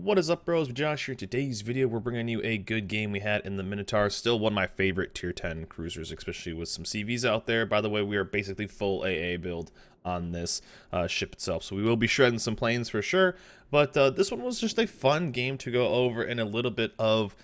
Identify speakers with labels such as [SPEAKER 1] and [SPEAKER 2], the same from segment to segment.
[SPEAKER 1] What is up, bros? Josh here. Today's video, we're bringing you a good game we had in the Minotaur. Still one of my favorite tier 10 cruisers, especially with some CVs out there. By the way, we are basically full AA build on this ship itself, so we will be shredding some planes for sure. But this one was just a fun game to go over, and a little bit of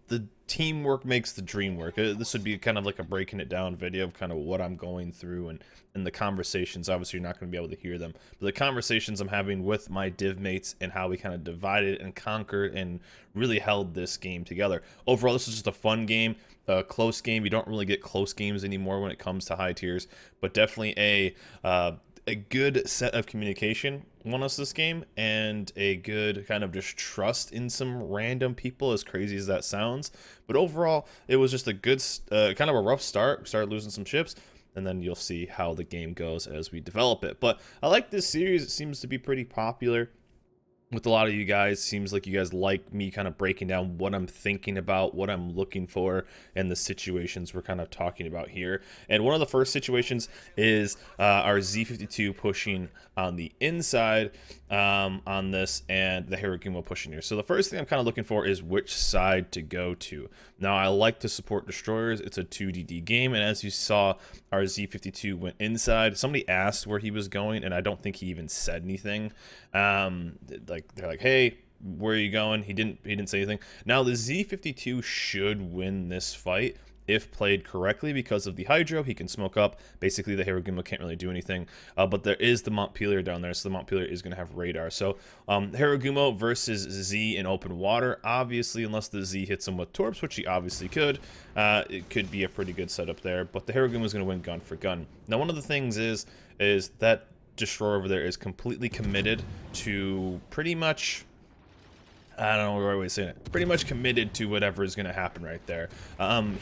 [SPEAKER 1] the teamwork makes the dream work. This would be kind of like a breaking it down video of kind of what I'm going through and the conversations. Obviously, you're not going to be able to hear them, but the conversations I'm having with my div mates and how we kind of divided and conquered and really held this game together. Overall, this is just a fun game, a close game. You don't really get close games anymore when it comes to high tiers, but definitely a good set of communication won us this game, and a good kind of just trust in some random people, as crazy as that sounds. But overall, it was just a good kind of a rough start. We started losing some ships, and then you'll see how the game goes as we develop it. But I like this series. It seems to be pretty popular with a lot of you guys. Seems like you guys like me kind of breaking down what I'm thinking about, what I'm looking for, and the situations we're kind of talking about here. And one of the first situations is our Z52 pushing on the inside on this, and the Hiragumo pushing here. So the first thing I'm kind of looking for is which side to go to. Now, I like to support destroyers. It's a 2DD game, and as you saw, our Z52 went inside. Somebody asked where he was going, and I don't think he even said anything. They're like, hey, where are you going? He didn't say anything. Now the Z52 should win this fight if played correctly because of the hydro. He can smoke up. Basically, the Hiragumo can't really do anything, but there is the Montpelier down there, so the Montpelier is going to have radar. So Hiragumo versus Z in open water, obviously, unless the Z hits him with torps, which he obviously could, it could be a pretty good setup there, but the Hiragumo is going to win gun for gun. Now, one of the things is that destroyer over there is completely committed to pretty much, I don't know the right way to say it, pretty much committed to whatever is going to happen right there.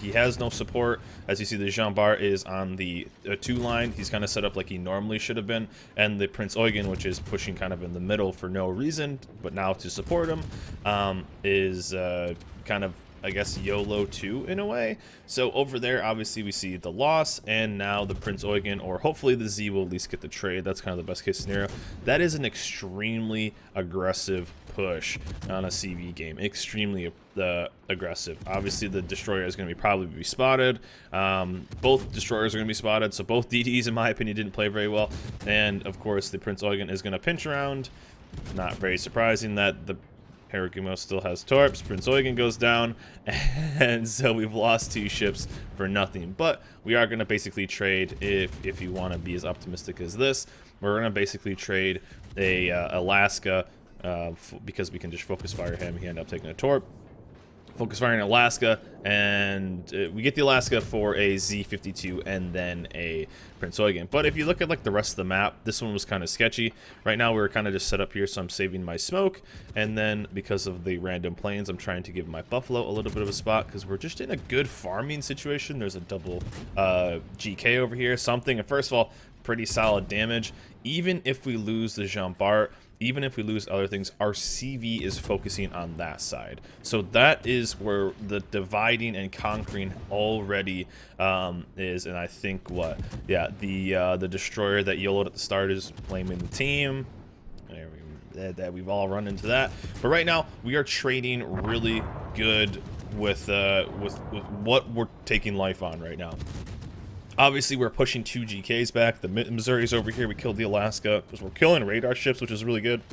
[SPEAKER 1] He has no support. As you see, the Jean Bart is on the 2 line. He's kind of set up like he normally should have been, and the Prince Eugen, which is pushing kind of in the middle for no reason, but now to support him, is kind of, I guess, YOLO 2 in a way. So over there, obviously, we see the loss, and now the Prince Eugen, or hopefully the Z, will at least get the trade. That's kind of the best case scenario. That is an extremely aggressive push on a CV game. Extremely aggressive. Obviously, the destroyer is going to probably be spotted. Both destroyers are going to be spotted, so both DDs, in my opinion, didn't play very well. And of course, the Prince Eugen is going to pinch around. Not very surprising that the Hiragumo still has torps. Prince Eugen goes down, and so we've lost 2 ships for nothing. But we are going to basically trade, if you want to be as optimistic as this, we're going to basically trade a Alaska, because we can just focus fire him. He ended up taking a torp. Focus firing Alaska, and we get the Alaska for a Z52 and then a Prince Eugen. But if you look at like the rest of the map, this one was kind of sketchy. Right now we're kind of just set up here, so I'm saving my smoke, and then because of the random planes, I'm trying to give my Buffalo a little bit of a spot because we're just in a good farming situation. There's a double GK over here, something, and first of all, pretty solid damage. Even if we lose the Jean Bart, even if we lose other things, our CV is focusing on that side. So that is where the dividing and conquering already is. And I think the destroyer that YOLO'd at the start is blaming the team. That we've all run into that. But right now we are trading really good with what we're taking life on right now. Obviously, we're pushing 2 GKs back. The Missouri's over here. We killed the Alaska because we're killing radar ships, which is really good.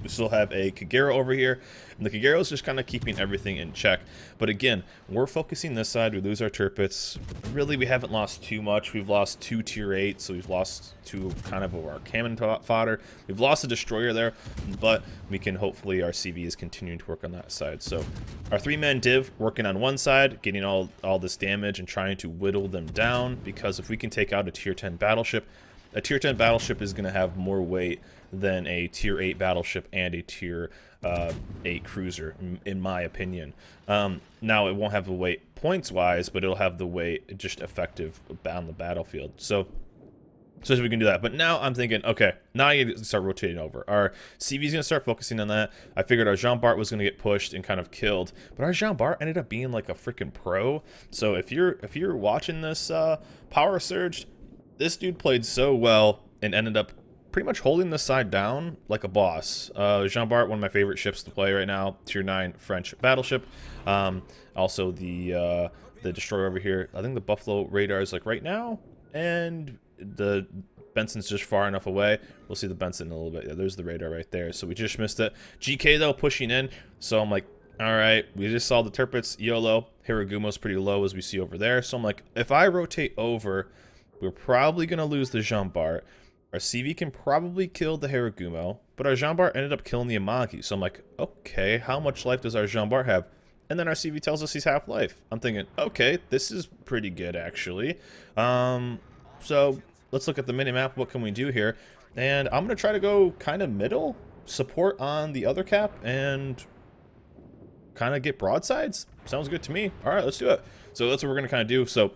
[SPEAKER 1] We still have a Kagero over here, and the Kagero is just kind of keeping everything in check. But again, we're focusing this side. We lose our Tirpitz. Really, we haven't lost too much. We've lost 2 tier 8, so we've lost 2 kind of our cannon fodder. We've lost a destroyer there, but we can hopefully, our CV is continuing to work on that side. So our 3-man div working on one side, getting all this damage and trying to whittle them down, because if we can take out a tier 10 battleship, a tier 10 battleship is going to have more weight than a tier 8 battleship and a tier 8 cruiser, in my opinion. Now, it won't have the weight points wise, but it'll have the weight just effective on the battlefield. So we can do that. But now I'm thinking, okay, now I need to start rotating over. Our CV is going to start focusing on that. I figured our Jean Bart was going to get pushed and kind of killed, but our Jean Bart ended up being like a freaking pro. So if you're watching this Power Surge, this dude played so well and ended up pretty much holding this side down like a boss. Jean Bart, one of my favorite ships to play right now, tier 9 French battleship. Also the destroyer over here. I think the Buffalo radar is like right now, and the Benson's just far enough away. We'll see the Benson in a little bit. Yeah, there's the radar right there. So we just missed it. GK though pushing in. So I'm like, all right, we just saw the Tirpitz, YOLO. Hiragumo's pretty low as we see over there. So I'm like, if I rotate over, we're probably going to lose the Jean Bart. Our CV can probably kill the Hiragumo, but our Jean Bart ended up killing the Amagi. So I'm like, okay, how much life does our Jean Bart have? And then our CV tells us he's half-life. I'm thinking, okay, this is pretty good, actually. So let's look at the minimap. What can we do here? And I'm going to try to go kind of middle, support on the other cap, and kind of get broadsides. Sounds good to me. All right, let's do it. So that's what we're going to kind of do. So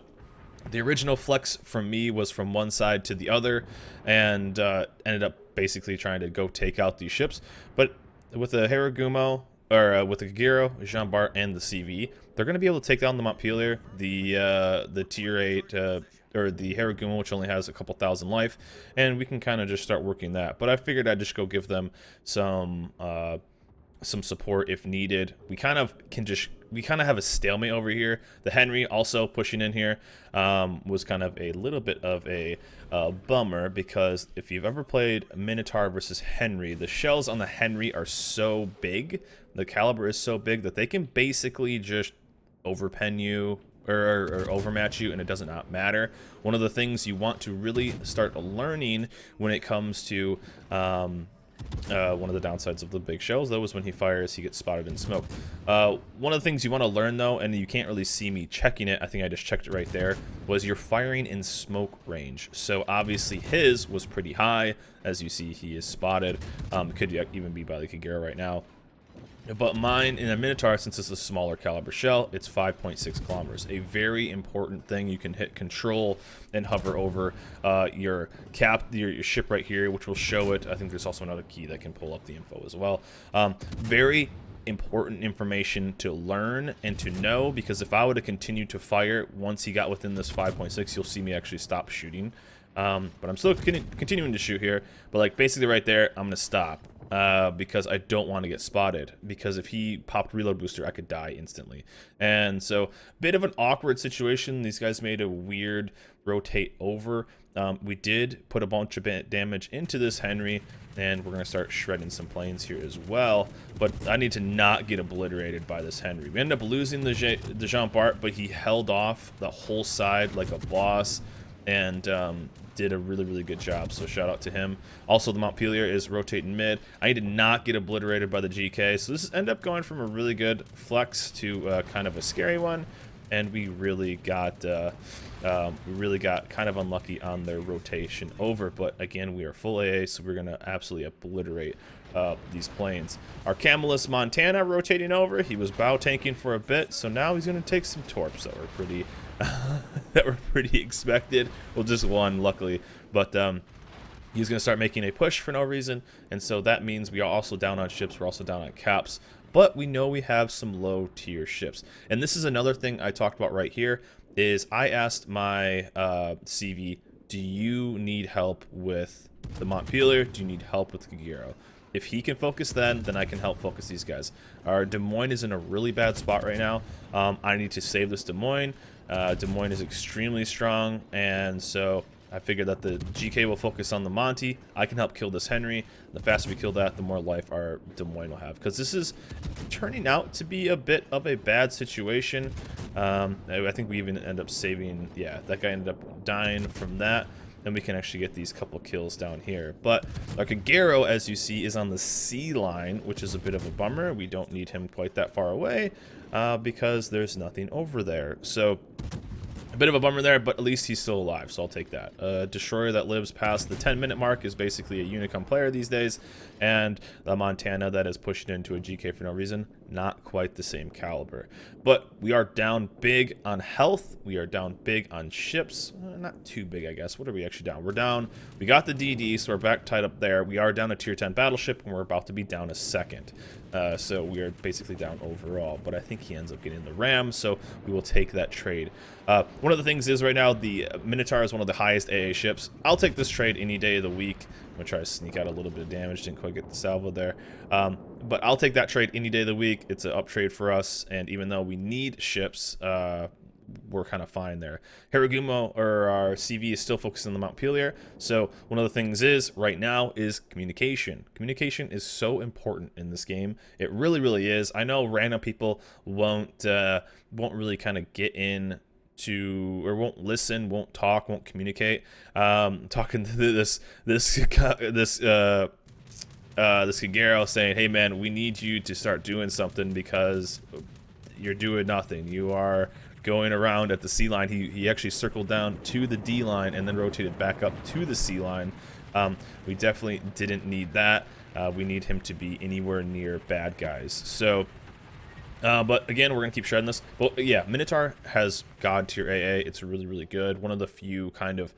[SPEAKER 1] the original flex from me was from one side to the other, and ended up basically trying to go take out these ships. But with the Hiragumo, or with the Kagero, Jean Bart, and the CV, they're going to be able to take down the Montpelier, the tier 8, or the Hiragumo, which only has a couple thousand life, and we can kind of just start working that. But I figured I'd just go give them some support if needed. We kind of have a stalemate over here. The Henry also pushing in here was kind of a little bit of a bummer, because if you've ever played Minotaur versus Henry, the shells on the Henry are so big, the caliber is so big that they can basically just overpen you or overmatch you, and it does not matter. One of the things you want to really start learning when it comes to one of the downsides of the big shells, though, is when he fires, he gets spotted in smoke. One of the things you want to learn, though, and you can't really see me checking it, I think I just checked it right there, was you're firing in smoke range. So obviously his was pretty high. As you see, he is spotted. Could even be by the Kagero right now. But mine, in a Minotaur, since it's a smaller caliber shell, it's 5.6 kilometers. A very important thing. You can hit control and hover over your ship right here, which will show it. I think there's also another key that can pull up the info as well. Very important information to learn and to know, because if I would have continued to fire once he got within this 5.6, you'll see me actually stop shooting. But I'm still continuing to shoot here. But like basically right there, I'm going to stop. Because I don't want to get spotted, because if he popped reload booster, I could die instantly. And so, bit of an awkward situation. These guys made a weird rotate over. We did put a bunch of damage into this Henry, and we're going to start shredding some planes here as well. But I need to not get obliterated by this Henry. We ended up losing the Jean Bart, but he held off the whole side like a boss, and did a really good job, so shout out to him. Also, the Montpelier is rotating mid. I did not get obliterated by the GK, so this ended up going from a really good flex to kind of a scary one, and we really got kind of unlucky on their rotation over. But again, we are full AA, so we're gonna absolutely obliterate these planes. Our Camelus Montana rotating over. He was bow tanking for a bit, so now he's gonna take some torps that were pretty expected. Well, just one, luckily, but he's going to start making a push for no reason, and so that means we are also down on ships. We're also down on caps, but we know we have some low tier ships. And this is another thing I talked about right here, is I asked my CV, do you need help with the Montpelier? Do you need help with the Kagero? If he can focus then I can help focus these guys. Our Des Moines is in a really bad spot right now. I need to save this Des Moines. Des Moines is extremely strong, and so I figured that the GK will focus on the Monty. I can help kill this Henry. The faster we kill that, the more life our Des Moines will have, because this is turning out to be a bit of a bad situation. I think we even end up saving, yeah, that guy ended up dying from that, and we can actually get these couple kills down here. But our Kagero, as you see, is on the C line, which is a bit of a bummer. We don't need him quite that far away, because there's nothing over there. So a bit of a bummer there, but at least he's still alive, so I'll take that. Destroyer that lives past the 10-minute mark is basically a Unicum player these days, and the Montana that is pushed into a GK for no reason, not quite the same caliber. But we are down big on health. We are down big on ships. Not too big, I guess. What are we actually down? We're down. We got the DD, so we're back tied up there. We are down a tier 10 battleship, and we're about to be down a second. So we are basically down overall, but I think he ends up getting the Ram, so we will take that trade. One one of the things is right now the Minotaur is one of the highest AA ships. I'll take this trade any day of the week. I'm gonna try to sneak out a little bit of damage. Didn't quite get the salvo there, but I'll take that trade any day of the week. It's an up trade for us, and even though we need ships, we're kind of fine there. Hiragumo, or our CV, is still focused on the Montpelier. So one of the things is right now is communication. Communication is so important in this game. It really, really is. I know random people won't really kind of get in to, or won't listen, won't talk, won't communicate. Talking to this Kagero saying, "Hey man, we need you to start doing something because you're doing nothing. You are going around at the C line." He actually circled down to the D line and then rotated back up to the C line. We definitely didn't need that. We need him to be anywhere near bad guys. So, but again, we're gonna keep shredding this. Well, yeah, Minotaur has God tier AA. It's really, really good. One of the few kind of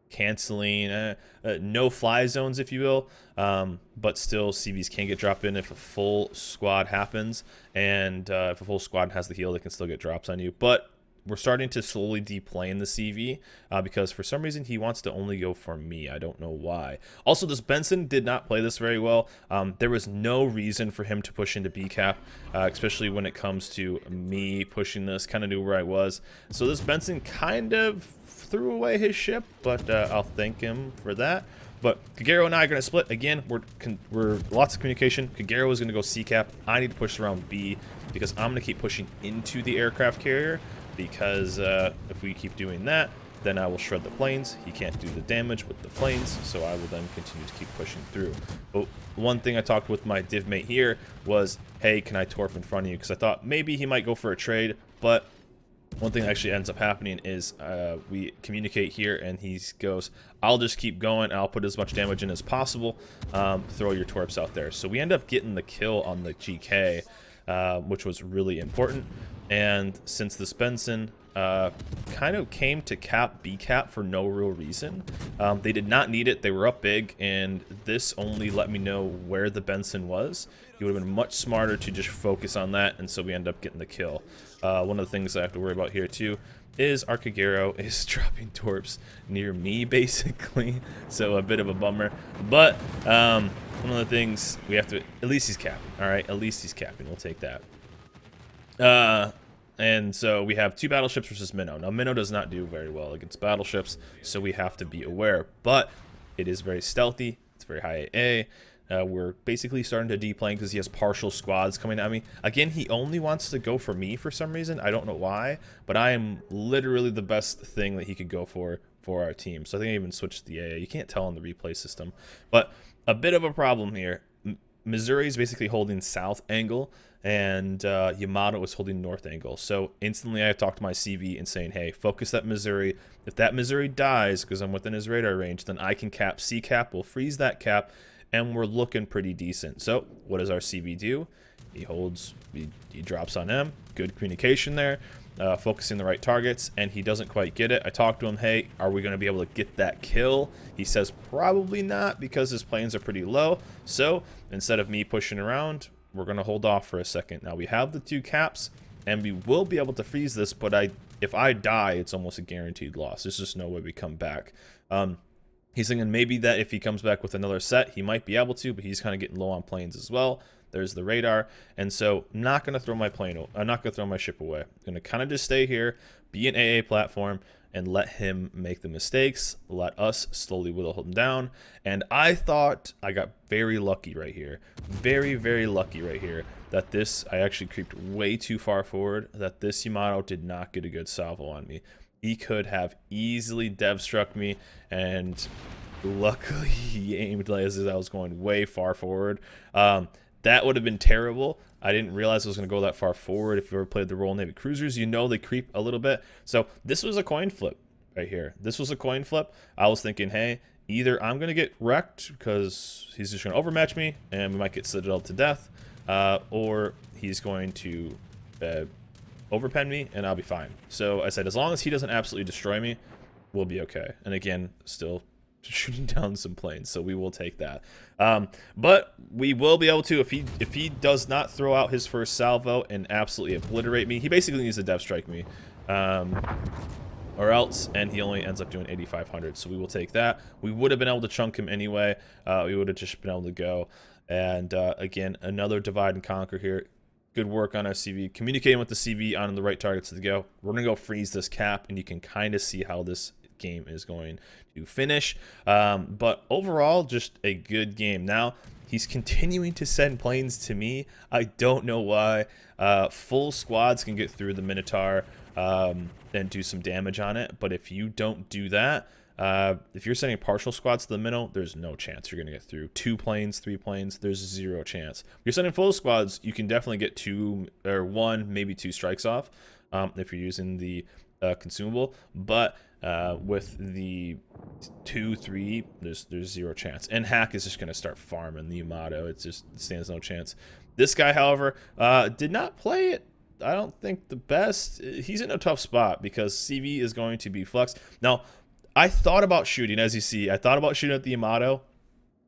[SPEAKER 1] canceling no fly zones, if you will, but still CVs can get dropped in if a full squad happens, and if a full squad has the heal, they can still get drops on you. But we're starting to slowly deplane the CV because for some reason he wants to only go for me. I don't know why. Also, this Benson did not play this very well. There was no reason for him to push into B cap, especially when it comes to me pushing this. Kind of knew where I was. So this Benson kind of threw away his ship, but I'll thank him for that. But Kagero and I are going to split. Again, we're lots of communication. Kagero is going to go C cap. I need to push around B because I'm going to keep pushing into the aircraft carrier, because if we keep doing that, then I will shred the planes. He can't do the damage with the planes, so I will then continue to keep pushing through. But one thing I talked with my div mate here was, hey, can I torp in front of you? Because I thought maybe he might go for a trade, but one thing that actually ends up happening is we communicate here, and he goes, I'll just keep going, I'll put as much damage in as possible, throw your torps out there. So we end up getting the kill on the GK, which was really important. And since this Benson kind of came to cap B cap for no real reason, they did not need it. They were up big, and this only let me know where the Benson was. He would have been much smarter to just focus on that, and so we end up getting the kill. One of the things I have to worry about here too is our Kagero is dropping torps near me, basically, so a bit of a bummer. But one of the things we have to, at least he's capping. All right, at least he's capping. We'll take that. And so we have 2 battleships versus Minnow. Now, Minnow does not do very well against battleships, so we have to be aware. But it is very stealthy. It's very high AA. We're basically starting to deplane because he has partial squads coming at me. Again, he only wants to go for me for some reason. I don't know why, but I am literally the best thing that he could go for our team. So I think I even switched the AA. You can't tell on the replay system. But a bit of a problem here. Missouri is basically holding south angle, and Yamato is holding north angle. So instantly I talked to my CV and saying, hey, focus that Missouri. If that Missouri dies because I'm within his radar range, then I can cap C cap. We'll freeze that cap, and we're looking pretty decent. So what does our CV do? He holds, he drops on M. Good communication there, focusing the right targets, and he doesn't quite get it. I talked to him, hey, are we going to be able to get that kill? He says probably not because his planes are pretty low. So instead of me pushing around, we're going to hold off for a second. Now we have the 2 caps, and we will be able to freeze this, but if I die, it's almost a guaranteed loss. There's just no way we come back. He's thinking maybe that if he comes back with another set, he might be able to, but he's kind of getting low on planes as well. There's the radar, and so I'm not going to throw my plane. I'm not going to throw my ship away. I'm going to kind of just stay here, be an AA platform, and let him make the mistakes. Let us slowly whittle him down. And I thought I got very lucky right here. Very, very lucky right here that this, I actually creeped way too far forward, that this Yamato did not get a good salvo on me. He could have easily dev struck me, and luckily he aimed as I was going way far forward. That would have been terrible. I didn't realize I was going to go that far forward. If you ever played the Royal Navy cruisers, you know they creep a little bit. So this was a coin flip right here. This was a coin flip. I was thinking, hey, either I'm going to get wrecked because he's just going to overmatch me and we might get citadel to death, or he's going to overpen me and I'll be fine. So I said, as long as he doesn't absolutely destroy me, we'll be okay. And again, still shooting down some planes, so we will take that. But we will be able to, if he does not throw out his first salvo and absolutely obliterate me, he basically needs to dev strike me. or else, and he only ends up doing 8,500. So we will take that. We would have been able to chunk him anyway. We would have just been able to go. And again, another divide and conquer here. Good work on our CV. Communicating with the CV on the right targets to go. We're going to go freeze this cap, and you can kind of see how this game is going to finish. But overall, just a good game. Now, he's continuing to send planes to me. I don't know why. Full squads can get through the Minotaur and do some damage on it. But if you don't do that, if you're sending partial squads to the middle, there's no chance you're going to get through. 2 planes, 3 planes, there's 0 chance. If you're sending full squads, you can definitely get 2 or 1, maybe 2 strikes off if you're using the consumable. But with the 2, 3, there's 0 chance. And Hack is just going to start farming the Yamato. It just stands no chance. This guy, however, did not play it, I don't think, the best. He's in a tough spot because CV is going to be flexed. Now, I thought about shooting, as you see. I thought about shooting at the Yamato.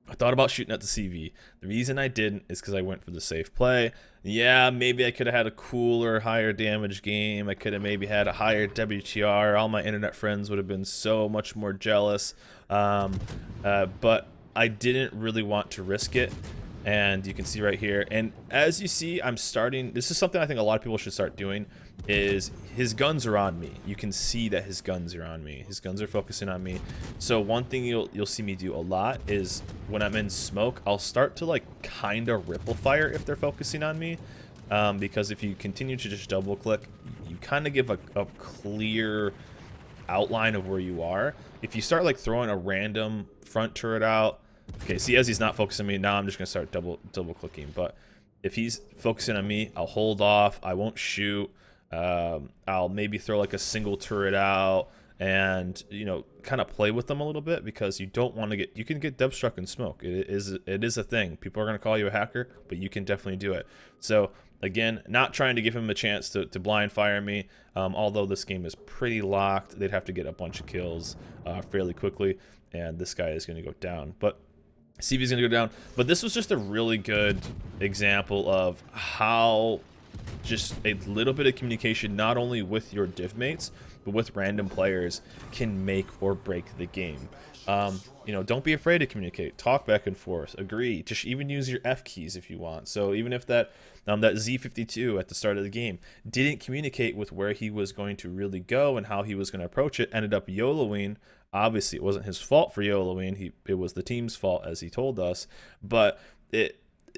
[SPEAKER 1] I thought about shooting at the CV. The reason I didn't is because I went for the safe play. Yeah, maybe I could have had a cooler, higher damage game. I could have maybe had a higher WTR. All my internet friends would have been so much more jealous. But I didn't really want to risk it. And you can see right here. And as you see, I'm starting. This is something I think a lot of people should start doing. Is his guns are on me. You can see that his guns are on me. His guns are focusing on me. So one thing you'll see me do a lot is when I'm in smoke, I'll start to like kind of ripple fire if they're focusing on me, because if you continue to just double click, you kind of give a clear outline of where you are. If you start like throwing a random front turret out, okay, see, as he's not focusing on me now, I'm just gonna start double clicking. But if he's focusing on me, I'll hold off. I won't shoot. I'll maybe throw like a single turret out and, you know, kind of play with them a little bit, because you don't want to get, you can get dev struck in smoke. It is a thing. People are going to call you a hacker, but you can definitely do it. So again, not trying to give him a chance to blind fire me. Although this game is pretty locked, they'd have to get a bunch of kills fairly quickly, and this guy is going to go down. But CV's going to go down. But this was just a really good example of how just a little bit of communication, not only with your div mates, but with random players, can make or break the game. You know, don't be afraid to communicate. Talk back and forth. Agree. Just even use your F keys if you want. So even if that that Z52 at the start of the game didn't communicate with where he was going to really go and how he was going to approach it, ended up YOLOing. Obviously, it wasn't his fault for YOLOing. It was the team's fault, as he told us. But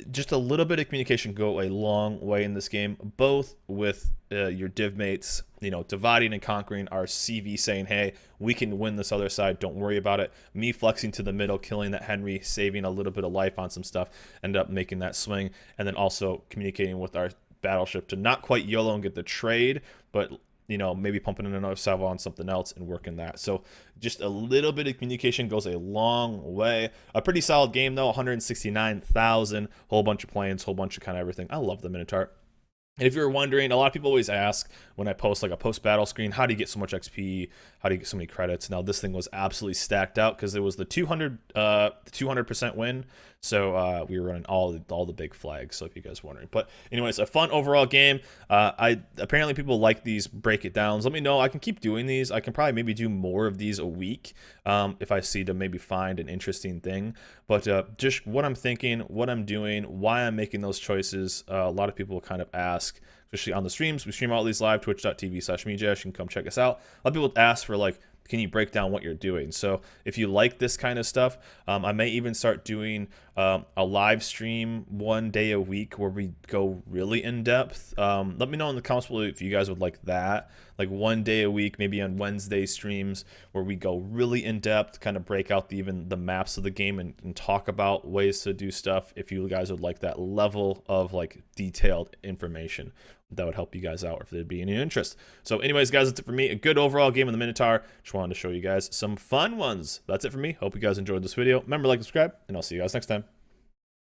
[SPEAKER 1] just a little bit of communication go a long way in this game, both with your div mates, you know, dividing and conquering, our CV saying, hey, we can win this other side, don't worry about it. Me flexing to the middle, killing that Henry, saving a little bit of life on some stuff, ended up making that swing. And then also communicating with our battleship to not quite YOLO and get the trade, but, you know, maybe pumping in another salvo on something else and working that. So just a little bit of communication goes a long way. A pretty solid game though, 169,000, whole bunch of planes, whole bunch of kind of everything. I love the Minotaur. And if you're wondering, a lot of people always ask when I post like a post-battle screen, how do you get so much XP? How do you get so many credits? Now this thing was absolutely stacked out because it was the 200% win. So we were running all the big flags. So if you guys are wondering, but anyways, a fun overall game. Apparently people like these break it downs. Let me know. I can keep doing these. I can probably maybe do more of these a week if I see to maybe find an interesting thing. But just what I'm thinking, what I'm doing, why I'm making those choices. A lot of people kind of ask, especially on the streams. We stream all these live, twitch.tv/mejash. You can come check us out. A lot of people ask for like, can you break down what you're doing? So if you like this kind of stuff, I may even start doing a live stream 1 day a week where we go really in depth. Let me know in the comments below if you guys would like that, like 1 day a week, maybe on Wednesday streams where we go really in depth, kind of break out even the maps of the game and talk about ways to do stuff. If you guys would like that level of like detailed information, that would help you guys out if there'd be any interest. So anyways, guys, that's it for me. A good overall game in the Minotaur. Just wanted to show you guys some fun ones. That's it for me. Hope you guys enjoyed this video. Remember, like, subscribe, and I'll see you guys next time.